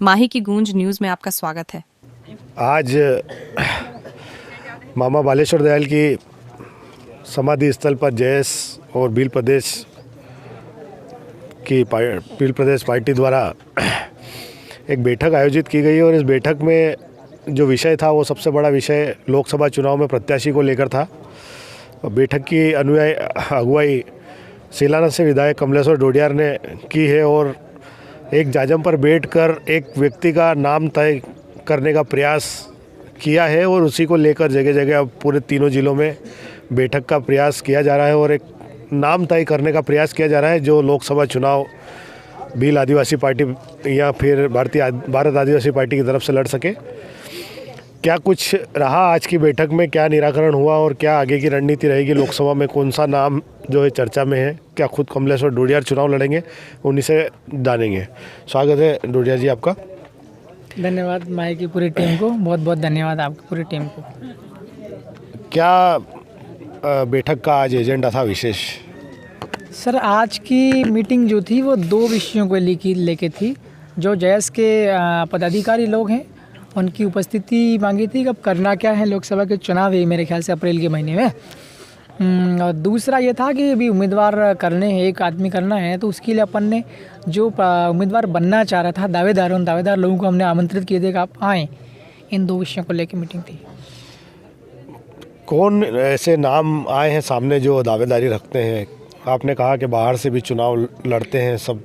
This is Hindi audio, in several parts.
माही की गूंज न्यूज़ में आपका स्वागत है। आज मामा बालेश्वर दयाल की समाधि स्थल पर जयस और भील प्रदेश पार्टी द्वारा एक बैठक आयोजित की गई और इस बैठक में जो विषय था वो सबसे बड़ा विषय लोकसभा चुनाव में प्रत्याशी को लेकर था। बैठक की अगुवाई सेलाना से विधायक कमलेश्वर डोडियार ने की है और एक जाजम पर बैठकर एक व्यक्ति का नाम तय करने का प्रयास किया है और उसी को लेकर जगह जगह अब पूरे तीनों ज़िलों में बैठक का प्रयास किया जा रहा है और एक नाम तय करने का प्रयास किया जा रहा है जो लोकसभा चुनाव भील आदिवासी पार्टी या फिर भारत आदिवासी पार्टी की तरफ से लड़ सके। क्या कुछ रहा आज की बैठक में, क्या निराकरण हुआ और क्या आगे की रणनीति रहेगी, लोकसभा में कौन सा नाम जो है चर्चा में है, क्या खुद कमलेश्वर डोडियार चुनाव लड़ेंगे, उन्हीं से जानेंगे। स्वागत है डोडियार जी आपका। धन्यवाद माही की पूरी टीम को, बहुत बहुत धन्यवाद आपकी पूरी टीम को। क्या बैठक का आज एजेंडा था विशेष? सर आज की मीटिंग जो थी वो दो विषयों को लेके थी। जो जयस के पदाधिकारी लोग हैं उनकी उपस्थिति मांगी थी कि अब करना क्या है, लोकसभा के चुनाव है मेरे ख्याल से अप्रैल के महीने में। और दूसरा ये था कि अभी उम्मीदवार करने हैं, एक आदमी करना है, तो उसके लिए अपन ने जो उम्मीदवार बनना चाह रहा था उन दावेदार लोगों को हमने आमंत्रित किए थे कि आप आएँ। इन दो विषयों को लेकर मीटिंग थी। कौन ऐसे नाम आए हैं सामने जो दावेदारी रखते हैं? आपने कहा कि बाहर से भी चुनाव लड़ते हैं, सब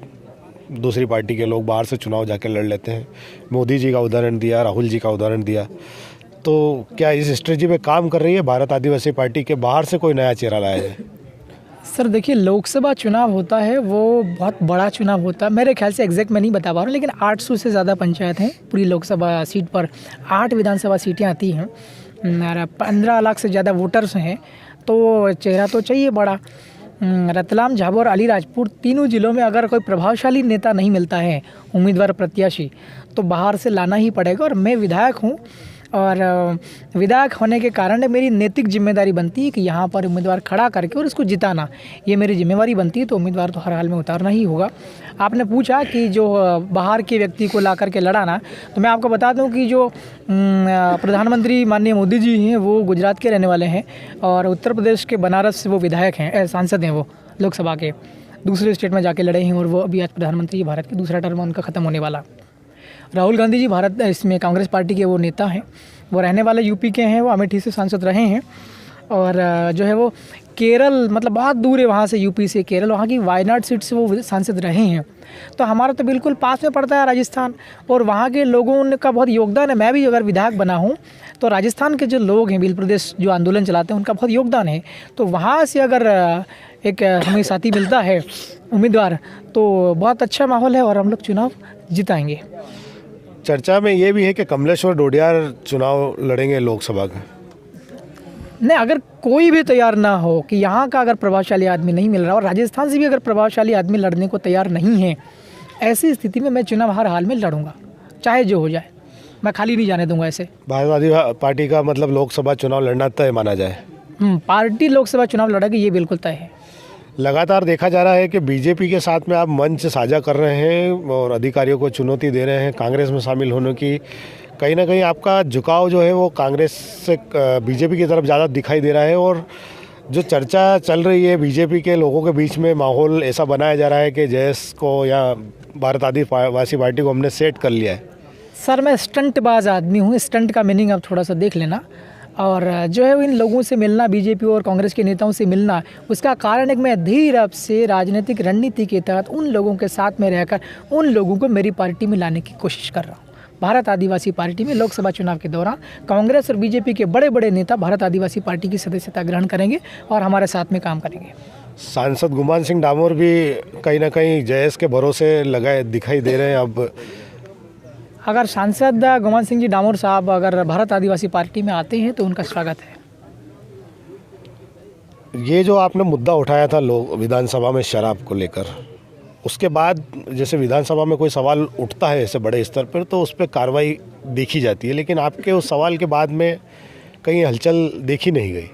दूसरी पार्टी के लोग बाहर से चुनाव जाके लड़ लेते हैं। मोदी जी का उदाहरण दिया, राहुल जी का उदाहरण दिया, तो क्या इस स्ट्रेटजी पे काम कर रही है भारत आदिवासी पार्टी के बाहर से कोई नया चेहरा लाया जाए? सर देखिए, लोकसभा चुनाव होता है वो बहुत बड़ा चुनाव होता है। मेरे ख्याल से एग्जैक्ट मैं नहीं बता पा रहा हूँ, लेकिन 800 से ज़्यादा पंचायत हैं पूरी लोकसभा सीट पर। 8 विधानसभा सीटें आती हैं, 15 लाख से ज़्यादा वोटर्स हैं, तो चेहरा तो चाहिए बड़ा। रतलाम, झाबुआ और अलीराजपुर तीनों ज़िलों में अगर कोई प्रभावशाली नेता नहीं मिलता है, उम्मीदवार प्रत्याशी, तो बाहर से लाना ही पड़ेगा। और मैं विधायक हूँ और विधायक होने के कारण मेरी नैतिक जिम्मेदारी बनती है कि यहाँ पर उम्मीदवार खड़ा करके और इसको जिताना, ये मेरी जिम्मेवारी बनती है। तो उम्मीदवार तो हर हाल में उतारना ही होगा। आपने पूछा कि जो बाहर के व्यक्ति को ला करके लड़ाना, तो मैं आपको बता दूं कि जो प्रधानमंत्री माननीय मोदी जी हैं वो गुजरात के रहने वाले हैं और उत्तर प्रदेश के बनारस से वो विधायक हैं, सांसद हैं, वो लोकसभा के दूसरे स्टेट में जाके लड़े हैं और वो अभी आज प्रधानमंत्री भारत के दूसरा टर्म उनका ख़त्म होने वाला। राहुल गांधी जी भारत इसमें कांग्रेस पार्टी के वो नेता हैं, वो रहने वाले यूपी के हैं, वो अमेठी से सांसद रहे हैं और जो है वो केरल, मतलब बहुत दूर है वहाँ से, यूपी से केरल, वहाँ की वायनाड सीट से वो सांसद रहे हैं। तो हमारा तो बिल्कुल पास में पड़ता है राजस्थान, और वहाँ के लोगों का बहुत योगदान है। मैं भी अगर विधायक बना हूँ तो राजस्थान के जो लोग हैं, भील प्रदेश जो आंदोलन चलाते हैं, उनका बहुत योगदान है। तो वहाँ से अगर एक हमें साथी मिलता है उम्मीदवार, तो बहुत अच्छा माहौल है और हम लोग चुनाव जिताएंगे। चर्चा में ये भी है कि कमलेश्वर डोडियार चुनाव लड़ेंगे लोकसभा का। नहीं, अगर कोई भी तैयार ना हो कि यहाँ का अगर प्रभावशाली आदमी नहीं मिल रहा और राजस्थान से भी अगर प्रभावशाली आदमी लड़ने को तैयार नहीं है, ऐसी स्थिति में मैं चुनाव हर हाल में लड़ूंगा, चाहे जो हो जाए। मैं खाली नहीं जाने दूंगा ऐसे। भारत आदिवासी पार्टी का मतलब लोकसभा चुनाव लड़ना तय माना जाए? पार्टी लोकसभा चुनाव लड़ेगी, ये बिल्कुल तय है। लगातार देखा जा रहा है कि बीजेपी के साथ में आप मंच साझा कर रहे हैं और अधिकारियों को चुनौती दे रहे हैं कांग्रेस में शामिल होने की। कहीं ना कहीं आपका झुकाव जो है वो कांग्रेस से बीजेपी की तरफ ज़्यादा दिखाई दे रहा है और जो चर्चा चल रही है बीजेपी के लोगों के बीच में, माहौल ऐसा बनाया जा रहा है कि जयस को या भारत आदिवासी पार्टी को हमने सेट कर लिया है। सर मैं स्टंटबाज आदमी हूँ, स्टंट का मीनिंग आप थोड़ा सा देख लेना। और जो है इन लोगों से मिलना, बीजेपी और कांग्रेस के नेताओं से मिलना, उसका कारण है कि मैं धीरे से राजनीतिक रणनीति के तहत उन लोगों के साथ में रहकर उन लोगों को मेरी पार्टी में लाने की कोशिश कर रहा हूँ। भारत आदिवासी पार्टी में लोकसभा चुनाव के दौरान कांग्रेस और बीजेपी के बड़े बड़े नेता भारत आदिवासी पार्टी की सदस्यता ग्रहण करेंगे और हमारे साथ में काम करेंगे। सांसद गुमान सिंह डामोर भी कहीं ना कहीं जयस के भरोसे लगाए दिखाई दे रहे हैं। अब अगर सांसद गुमान सिंह जी डामोर साहब अगर भारत आदिवासी पार्टी में आते हैं तो उनका स्वागत है। ये जो आपने मुद्दा उठाया था लोग विधानसभा में शराब को लेकर, उसके बाद जैसे विधानसभा में कोई सवाल उठता है ऐसे बड़े स्तर पर तो उस पर कार्रवाई देखी जाती है, लेकिन आपके उस सवाल के बाद में कहीं हलचल देखी नहीं गई।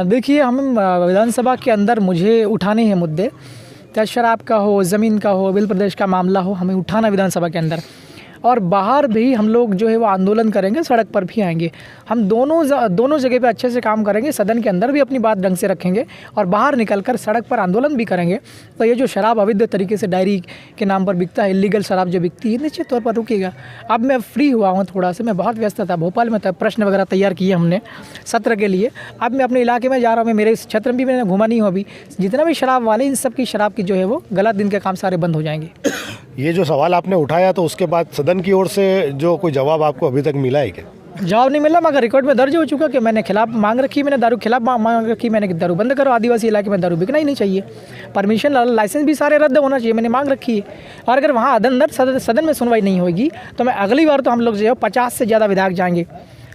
देखिए, हम विधानसभा के अंदर मुझे उठाने हैं मुद्दे, चाहे शराब का हो, ज़मीन का हो, बिल प्रदेश का मामला हो, हमें उठाना विधानसभा के अंदर। और बाहर भी हम लोग जो है वो आंदोलन करेंगे, सड़क पर भी आएंगे। हम दोनों जगह पे अच्छे से काम करेंगे, सदन के अंदर भी अपनी बात ढंग से रखेंगे और बाहर निकलकर सड़क पर आंदोलन भी करेंगे। तो ये जो शराब अवैध तरीके से डायरी के नाम पर बिकता है, इलीगल शराब जो बिकती है, निश्चित तौर पर रुकेगा। अब मैं फ्री हुआ हूँ थोड़ा सा, मैं बहुत व्यस्त था, भोपाल में था, प्रश्न वगैरह तैयार किए हमने सत्र के लिए। अब मैं अपने इलाके में जा रहा हूँ, मेरे इस क्षेत्र में भी मैंने घूमा नहीं हो अभी। जितना भी शराब वाले, इन सब की शराब की जो है वो गलत दिन के काम सारे बंद हो जाएंगे। ये जो सवाल आपने उठाया तो उसके बाद सदन की ओर से जो कोई जवाब आपको अभी तक मिला है क्या? जवाब नहीं मिला, मगर रिकॉर्ड में दर्ज हो चुका कि मैंने खिलाफ मांग रखी, मैंने दारू खिलाफ मांग रखी, मैंने कि दारू बंद करो, आदिवासी इलाके में दारू बिकना ही नहीं चाहिए, परमिशन लाइसेंस भी सारे रद्द होना चाहिए, मैंने मांग रखी है। और अगर वहाँ अंदर सदन में सुनवाई नहीं होगी तो मैं अगली बार तो हम लोग जो है 50 से ज़्यादा विधायक जाएंगे,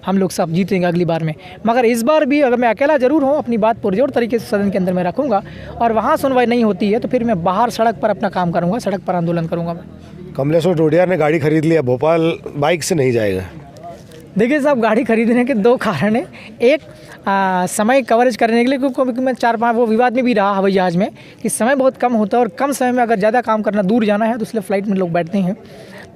हम लोग सब जीतेंगे अगली बार में। मगर इस बार भी अगर मैं अकेला ज़रूर हूँ, अपनी बात पुरजोर तरीके से सदन के अंदर मैं रखूँगा और वहाँ सुनवाई नहीं होती है तो फिर मैं बाहर सड़क पर अपना काम करूँगा, सड़क पर आंदोलन करूँगा मैं। कमलेश्वर डोडियार ने गाड़ी खरीद लिया, भोपाल बाइक से नहीं जाएगा। देखिए साहब, गाड़ी खरीदने के 2 कारण हैं। एक समय कवरेज करने के लिए, क्योंकि मैं 4-5 वो विवाद में भी रहा हवाई जहाज़ में कि समय बहुत कम होता है और कम समय में अगर ज़्यादा काम करना, दूर जाना है तो इसलिए फ़्लाइट में लोग बैठते हैं।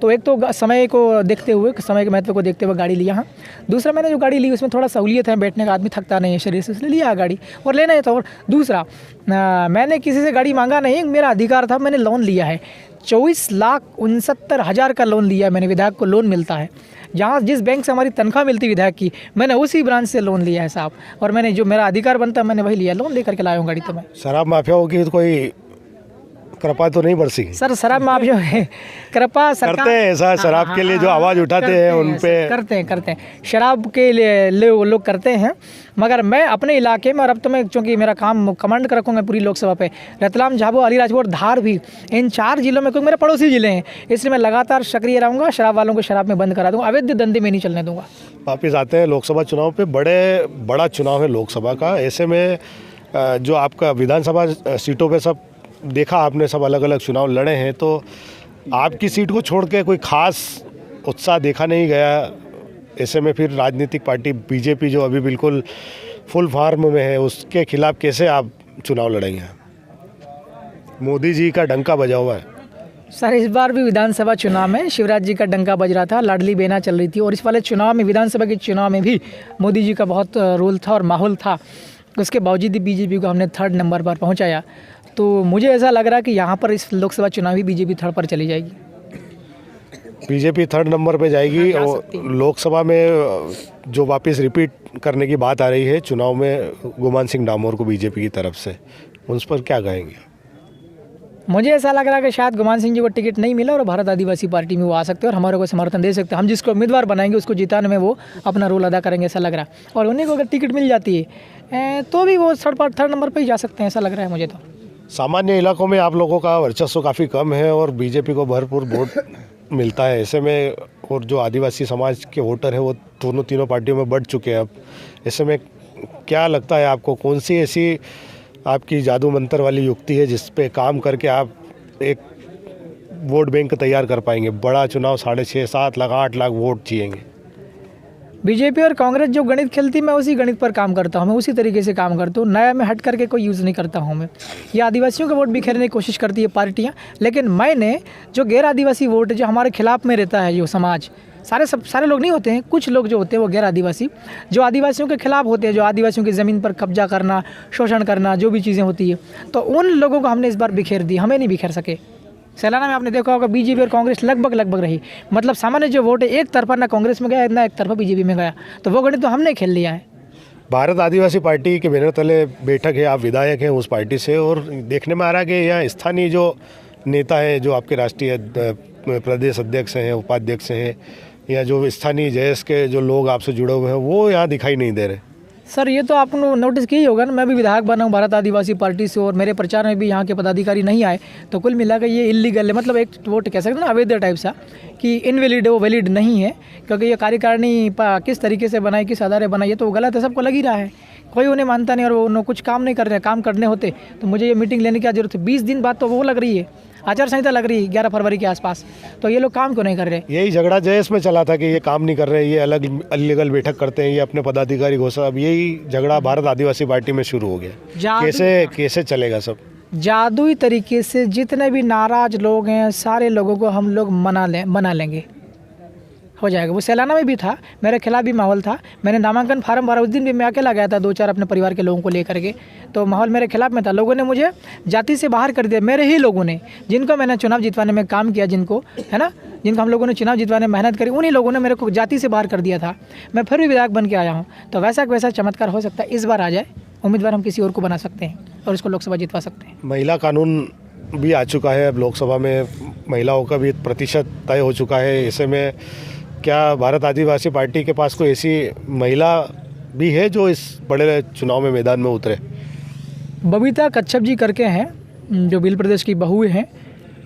तो एक तो समय को देखते हुए, समय के महत्व को देखते हुए गाड़ी लिया है। दूसरा, मैंने जो गाड़ी ली उसमें थोड़ा सहूलियत है, बैठने का आदमी थकता नहीं है शरीर से, इसलिए लिया है गाड़ी और लेना है। तो और दूसरा, मैंने किसी से गाड़ी मांगा नहीं, मेरा अधिकार था, मैंने लोन लिया है। 24,69,000 का लोन लिया है मैंने। विधायक को लोन मिलता है, जहाँ जिस बैंक से हमारी तनख्वाह मिलती है विधायक की, मैंने उसी ब्रांच से लोन लिया है साहब। और मैंने जो मेरा अधिकार बनता है मैंने वही लिया, लोन लेकर के लाया हूँ गाड़ी। तो मैं शराब माफियाओं की कोई कृपा तो नहीं बरसी सर? शराब माफिया है कृपा सरकार करते हैं ऐसा, शराब के लिए जो आवाज़ उठाते हैं उन पे करते हैं शराब के लिए लोग करते हैं। मगर मैं अपने इलाके में, और अब तो मैं चूँकि मेरा काम कमांड कर रखूँगा पूरी लोकसभा पे, रतलाम, झाबुआ, अलीराजपुर, धार भी, इन 4 जिलों में, क्योंकि मेरे पड़ोसी जिले हैं, इसलिए मैं लगातार सक्रिय रहूँगा। शराब वालों को शराब में बंद करा दूँगा, अवैध धंधे में नहीं चलने दूँगा। वापिस आते हैं लोकसभा चुनाव पे। बड़ा चुनाव है लोकसभा का। ऐसे में जो आपका विधानसभा सीटों पे सब देखा आपने, सब अलग अलग चुनाव लड़े हैं, तो आपकी सीट को छोड़ के कोई खास उत्साह देखा नहीं गया। ऐसे में फिर राजनीतिक पार्टी बीजेपी जो अभी बिल्कुल फुल फार्म में है, उसके खिलाफ कैसे आप चुनाव लड़ेंगे? मोदी जी का डंका बजा हुआ है सर। इस बार भी विधानसभा चुनाव में शिवराज जी का डंका बज रहा था, लाडली बेना चल रही थी, और इस वाले चुनाव में, विधानसभा के चुनाव में भी मोदी जी का बहुत रोल था और माहौल था। उसके बावजूद बीजेपी को हमने 3rd नंबर पर पहुंचाया। तो मुझे ऐसा लग रहा है कि यहाँ पर इस लोकसभा चुनाव ही बीजेपी 3rd पर चली जाएगी। बीजेपी 3rd नंबर पे जाएगी। और लोकसभा में जो वापस रिपीट करने की बात आ रही है चुनाव में, गुमान सिंह डामोर को बीजेपी की तरफ से, उस पर क्या कहेंगे? मुझे ऐसा लग रहा है कि शायद गुमान सिंह जी को टिकट नहीं मिला और भारत आदिवासी पार्टी में वो आ सकते हैं और हमारे को समर्थन दे सकते हैं। हम जिसको उम्मीदवार बनाएंगे उसको जिताने में वो अपना रोल अदा करेंगे, ऐसा लग रहा है। और उन्हीं को अगर टिकट मिल जाती है तो भी वो 3rd नंबर पर ही जा सकते हैं, ऐसा लग रहा है मुझे। तो सामान्य इलाकों में आप लोगों का वर्चस्व काफ़ी कम है और बीजेपी को भरपूर वोट मिलता है। ऐसे में, और जो आदिवासी समाज के वोटर हैं वो तीनों पार्टियों में बढ़ चुके हैं अब। ऐसे में क्या लगता है आपको, कौन सी ऐसी आपकी जादू मंत्र वाली युक्ति है जिस पे काम करके आप एक वोट बैंक तैयार कर पाएंगे? बड़ा चुनाव 6.5, 7 लाख, 8 लाख वोट चाहिएंगे। बीजेपी और कांग्रेस जो गणित खेलती है, मैं उसी गणित पर काम करता हूँ, मैं उसी तरीके से काम करता हूँ। नया में हट करके कोई यूज़ नहीं करता हूँ मैं। ये आदिवासियों के वोट बिखेरने की कोशिश करती है पार्टियाँ, लेकिन मैंने जो गैर आदिवासी वोट है, जो हमारे खिलाफ में रहता है, जो समाज, सारे लोग नहीं होते हैं, कुछ लोग जो होते हैं वो गैर आदिवासी, जो आदिवासियों के खिलाफ होते हैं, जो आदिवासियों की ज़मीन पर कब्जा करना, शोषण करना, जो भी चीज़ें होती है, तो उन लोगों को हमने इस बार बिखेर दी। हमें नहीं बिखेर सके। सैलाना में आपने देखा होगा बीजेपी और कांग्रेस लगभग रही, मतलब सामान्य जो वोट है एक तरफा ना कांग्रेस में गया ना एक तरफा बीजेपी में गया, तो वो गणित तो हमने खेल लिया है। भारत आदिवासी पार्टी के बैनर तले बैठक है, आप विधायक हैं उस पार्टी से, और देखने में आ रहा है कि यहाँ स्थानीय जो नेता है, जो आपके राष्ट्रीय प्रदेश अध्यक्ष हैं, उपाध्यक्ष हैं, या जो स्थानीय जयस के जो लोग आपसे जुड़े हुए हैं, वो यहाँ दिखाई नहीं दे रहे। सर ये तो आपने नोटिस किया ही होगा ना, मैं भी विधायक बना हूँ भारत आदिवासी पार्टी से, और मेरे प्रचार में भी यहाँ के पदाधिकारी नहीं आए, तो कुल मिलाकर ये इलीगल है। मतलब एक वोट कह सकते हैं ना, अवैध टाइप सा, कि इनवैलिड है, वो वैलिड नहीं है, क्योंकि ये कार्यकारिणी किस तरीके से बनाई, किस आधार बनाई, ये तो गलत है, सबको लग ही रहा है। कोई उन्हें मानता नहीं और वो कुछ काम नहीं कर रहे हैं। काम करने होते तो मुझे ये मीटिंग लेने की क्या जरूरत है? 20 दिन बाद तो वो लग रही है, आचार संहिता लग रही है 11 फरवरी के आसपास, तो ये लोग काम क्यों नहीं कर रहे? यही झगड़ा जयस में चला था कि ये काम नहीं कर रहे, ये अलग इलीगल बैठक करते हैं, ये अपने पदाधिकारी घोषणा। अब यही झगड़ा भारत आदिवासी पार्टी में शुरू हो गया। कैसे चलेगा सब? जादुई तरीके से जितने भी नाराज़ लोग हैं सारे लोगों को हम लोग मना लेंगे, हो जाएगा। वो सैलाना में भी था, मेरे खिलाफ भी माहौल था। मैंने नामांकन फार्म भरा, उस दिन भी मैं अकेला गया था 2-4 अपने परिवार के लोगों को लेकर के, तो माहौल मेरे खिलाफ में था। लोगों ने मुझे जाति से बाहर कर दिया, मेरे ही लोगों ने, जिनको मैंने चुनाव जितवाने में काम किया, जिनको है ना, जिनको हम लोगों ने चुनाव जितवाने में मेहनत करी, उन्हीं लोगों ने मेरे को जाति से बाहर कर दिया था। मैं फिर भी विधायक बन के आया हूँ, तो वैसा वैसा चमत्कार हो सकता है इस बार आ जाए। उम्मीदवार हम किसी और को बना सकते हैं और इसको लोकसभा जितवा सकते हैं। महिला कानून भी आ चुका है, अब लोकसभा में महिलाओं का भी प्रतिशत तय हो चुका है। ऐसे में क्या भारत आदिवासी पार्टी के पास कोई ऐसी महिला भी है जो इस बड़े चुनाव में मैदान में उतरे? बबीता कच्छप जी करके हैं, जो भील प्रदेश की बहू हैं,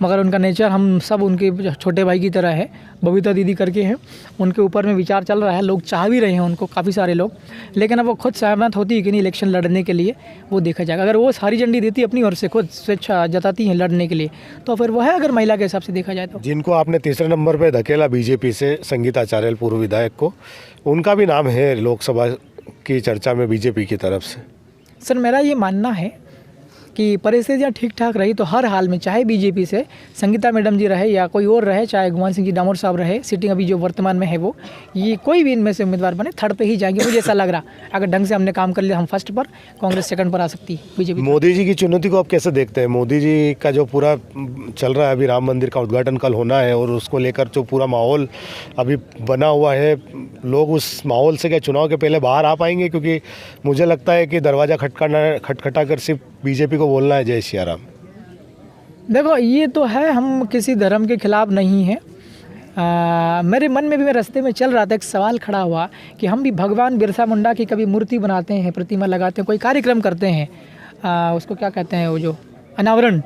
मगर उनका नेचर हम सब उनके छोटे भाई की तरह है। बबीता दीदी करके हैं, उनके ऊपर में विचार चल रहा है, लोग चाह भी रहे हैं उनको, काफ़ी सारे लोग, लेकिन अब वो खुद सहमत होती है कि नहीं इलेक्शन लड़ने के लिए, वो देखा जाएगा। अगर वो हरी झंडी देती अपनी ओर से, खुद स्वेच्छा जताती हैं लड़ने के लिए, तो फिर वो है, अगर महिला के हिसाब से देखा जाए तो। जिनको आपने तीसरे नंबर पे धकेला बीजेपी से, संगीता आचार्य पूर्व विधायक को, उनका भी नाम है लोकसभा की चर्चा में बीजेपी की तरफ से। सर मेरा ये मानना है कि परिस्थितियाँ ठीक ठाक रही तो हर हाल में, चाहे बीजेपी से संगीता मैडम जी रहे या कोई और रहे, चाहे गुमान सिंह जी डामोर साहब रहे, सिटिंग अभी जो वर्तमान में है वो, ये कोई भी इनमें से उम्मीदवार बने, थर्ड पे ही जाएंगे। मुझे ऐसा लग रहा, अगर ढंग से हमने काम कर लिया हम फर्स्ट पर, कांग्रेस सेकंड पर आ सकती है, बीजेपी। मोदी जी की चुनौती को आप कैसे देखते हैं? मोदी जी का जो पूरा चल रहा है, अभी राम मंदिर का उद्घाटन कल होना है और उसको लेकर जो पूरा माहौल अभी बना हुआ है, लोग उस माहौल से क्या चुनाव के पहले बाहर आ पाएंगे? क्योंकि मुझे लगता है कि दरवाज़ा खटखटा कर सिर्फ बीजेपी को बोलना है जय सिया राम। देखो ये तो है, हम किसी धर्म के खिलाफ नहीं हैं। मेरे मन में भी, मैं रास्ते में चल रहा था, एक सवाल खड़ा हुआ कि हम भी भगवान बिरसा मुंडा की कभी मूर्ति बनाते हैं, प्रतिमा लगाते हैं, कोई कार्यक्रम करते हैं, उसको क्या कहते हैं, वो जो अनावरण,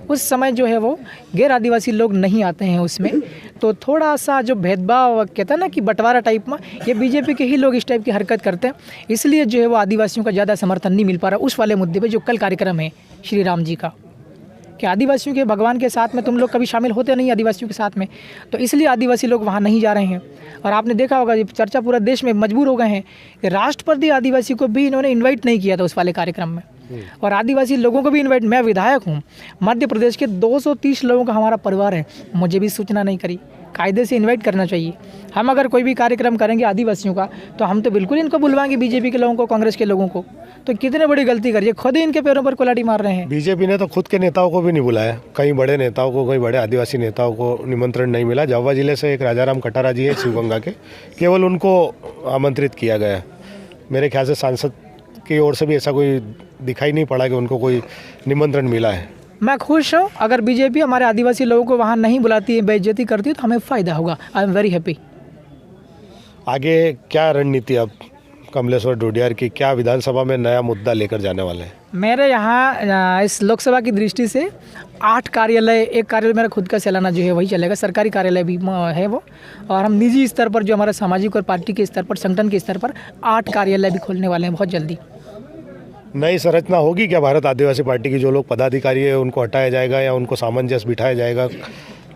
उस समय जो है वो गैर आदिवासी लोग नहीं आते हैं उसमें, तो थोड़ा सा जो भेदभाव कहता है ना कि बंटवारा टाइप में, ये बीजेपी के ही लोग इस टाइप की हरकत करते हैं, इसलिए जो है वो आदिवासियों का ज़्यादा समर्थन नहीं मिल पा रहा उस वाले मुद्दे पे जो कल कार्यक्रम है श्री राम जी का, कि आदिवासियों के भगवान के साथ में तुम लोग कभी शामिल होते नहीं आदिवासियों के साथ में, तो इसलिए आदिवासी लोग वहाँ नहीं जा रहे हैं। और आपने देखा होगा ये चर्चा पूरा देश में मजबूर हो गए हैं कि राष्ट्रपति आदिवासी को भी इन्होंने इन्वाइट नहीं किया था उस वाले कार्यक्रम में, और आदिवासी लोगों को भी इन्वाइट, मैं विधायक हूँ, मध्य प्रदेश के 230 लोगों का हमारा परिवार है, मुझे भी सूचना नहीं करी, कायदे से इनवाइट करना चाहिए। हम अगर कोई भी कार्यक्रम करेंगे आदिवासियों का तो हम तो बिल्कुल इनको बुलवाएंगे, बीजेपी के लोगों को, कांग्रेस के लोगों को, तो कितने बड़ी गलती करिए, खुद ही इनके पैरों पर कुल्हाड़ी मार रहे हैं। बीजेपी ने तो खुद के नेताओं को भी नहीं बुलाया, कई बड़े नेताओं को, कई बड़े आदिवासी नेताओं को निमंत्रण नहीं मिला। झाबुआ जिले से एक राजाराम कटारा जी है शिवगंगा के, केवल उनको आमंत्रित किया गया। मेरे ख्याल से सांसद की ओर से भी ऐसा कोई दिखाई नहीं पड़ा कि उनको कोई निमंत्रण मिला है। मैं खुश हूँ, अगर बीजेपी हमारे आदिवासी लोगों को वहाँ नहीं बुलाती है, बेइज्जती करती है, तो हमें फ़ायदा होगा। I am very happy. आगे क्या रणनीति अब कमलेश्वर डोडियार की, क्या विधानसभा में नया मुद्दा लेकर जाने वाले हैं? मेरे यहाँ इस लोकसभा की दृष्टि से 8 कार्यालय, एक कार्यालय मेरा खुद का सैलाना जो है वही चलेगा, सरकारी कार्यालय भी है वो, और हम निजी स्तर पर जो हमारा सामाजिक और पार्टी के स्तर पर, संगठन के स्तर पर 8 कार्यालय भी खोलने वाले हैं बहुत जल्दी। नई संरचना होगी क्या भारत आदिवासी पार्टी की? जो लोग पदाधिकारी है उनको हटाया जाएगा या उनको सामंजस्य बिठाया जाएगा,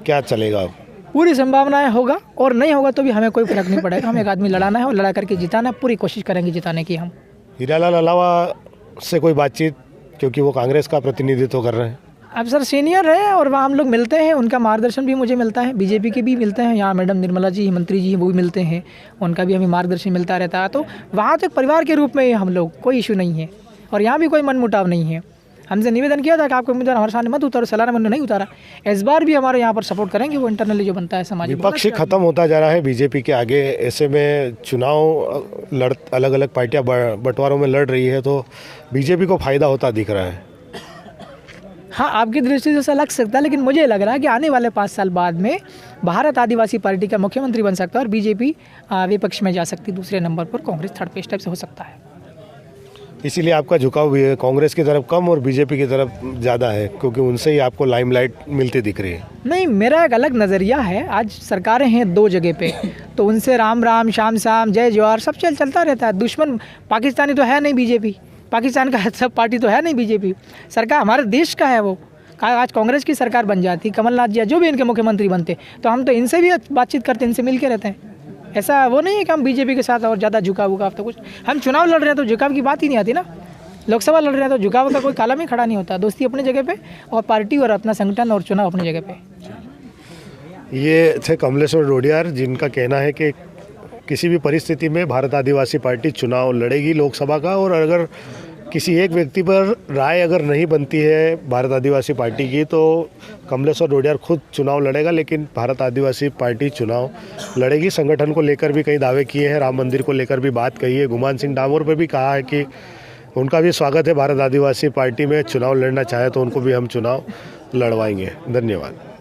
क्या चलेगा? पूरी संभावनाएं होगा, और नहीं होगा तो भी हमें कोई फर्क नहीं पड़ेगा। हमें एक आदमी लड़ाना है और लड़ा करके जिताना है, पूरी कोशिश करेंगे जिताने की हम। हीरालाल अलावा से कोई बातचीत, क्योंकि वो कांग्रेस का प्रतिनिधित्व कर रहे हैं? अब सर सीनियर है और वहाँ हम लोग मिलते हैं, उनका मार्गदर्शन भी मुझे मिलता है, बीजेपी के भी मिलते हैं, यहाँ मैडम निर्मला जी मंत्री जी वो भी मिलते हैं, उनका भी हमें मार्गदर्शन मिलता रहता है। तो वहाँ तो एक परिवार के रूप में हम लोग, कोई इशू नहीं है, और यहाँ भी कोई मनमुटाव नहीं है। हमसे निवेदन किया था कि आपको उम्मीदवार हमारे सामने मत उतारो, सलाना मैंने नहीं उतारा, इस बार भी हमारे यहाँ पर सपोर्ट करेंगे, वो इंटरनली जो बनता है समाज। विपक्ष खत्म होता जा रहा है बीजेपी के आगे, ऐसे में चुनाव अलग अलग पार्टियां बंटवारों में लड़ रही है, तो बीजेपी को फायदा होता दिख रहा है। हाँ, आपकी दृष्टि से ऐसा लग सकता है, लेकिन मुझे लग रहा है कि आने वाले 5 साल बाद में भारत आदिवासी पार्टी का मुख्यमंत्री बन सकता है और बीजेपी विपक्ष में जा सकती है, दूसरे नंबर पर कांग्रेस थर्ड पे, इस टाइप से हो सकता है। इसीलिए आपका झुकाव भी है कांग्रेस की तरफ कम और बीजेपी की तरफ ज़्यादा है, क्योंकि उनसे ही आपको लाइमलाइट मिलती दिख रही है? नहीं, मेरा एक अलग नज़रिया है। आज सरकारें हैं 2 जगह पे, तो उनसे राम राम, श्याम श्याम, जय जवाहर सब चलता रहता है। दुश्मन पाकिस्तानी तो है नहीं बीजेपी, पाकिस्तान का सब पार्टी तो है नहीं बीजेपी, सरकार हमारे देश का है वो। आज कांग्रेस की सरकार बन जाती, कमलनाथ जी जो भी इनके मुख्यमंत्री बनते, तो हम तो इनसे भी बातचीत करते, इनसे मिल के रहते हैं। ऐसा वो नहीं है कि हम बीजेपी के साथ और ज़्यादा झुकाव उकाव, तो कुछ हम चुनाव लड़ रहे हैं तो झुकाव की बात ही नहीं आती ना। लोकसभा लड़ रहे हैं तो झुकाव का कोई कालम ही खड़ा नहीं होता, दोस्ती अपनी जगह पे और पार्टी और अपना संगठन और चुनाव अपनी जगह पे। ये थे कमलेश्वर डोडियार, जिनका कहना है कि किसी भी परिस्थिति में भारत आदिवासी पार्टी चुनाव लड़ेगी लोकसभा का, और अगर किसी एक व्यक्ति पर राय अगर नहीं बनती है भारत आदिवासी पार्टी की तो कमलेश्वर डोडियार खुद चुनाव लड़ेगा, लेकिन भारत आदिवासी पार्टी चुनाव लड़ेगी। संगठन को लेकर भी कई दावे किए हैं, राम मंदिर को लेकर भी बात कही है। गुमान सिंह डामोर पर भी कहा है कि उनका भी स्वागत है, भारत आदिवासी पार्टी में चुनाव लड़ना चाहे तो उनको भी हम चुनाव लड़वाएंगे। धन्यवाद।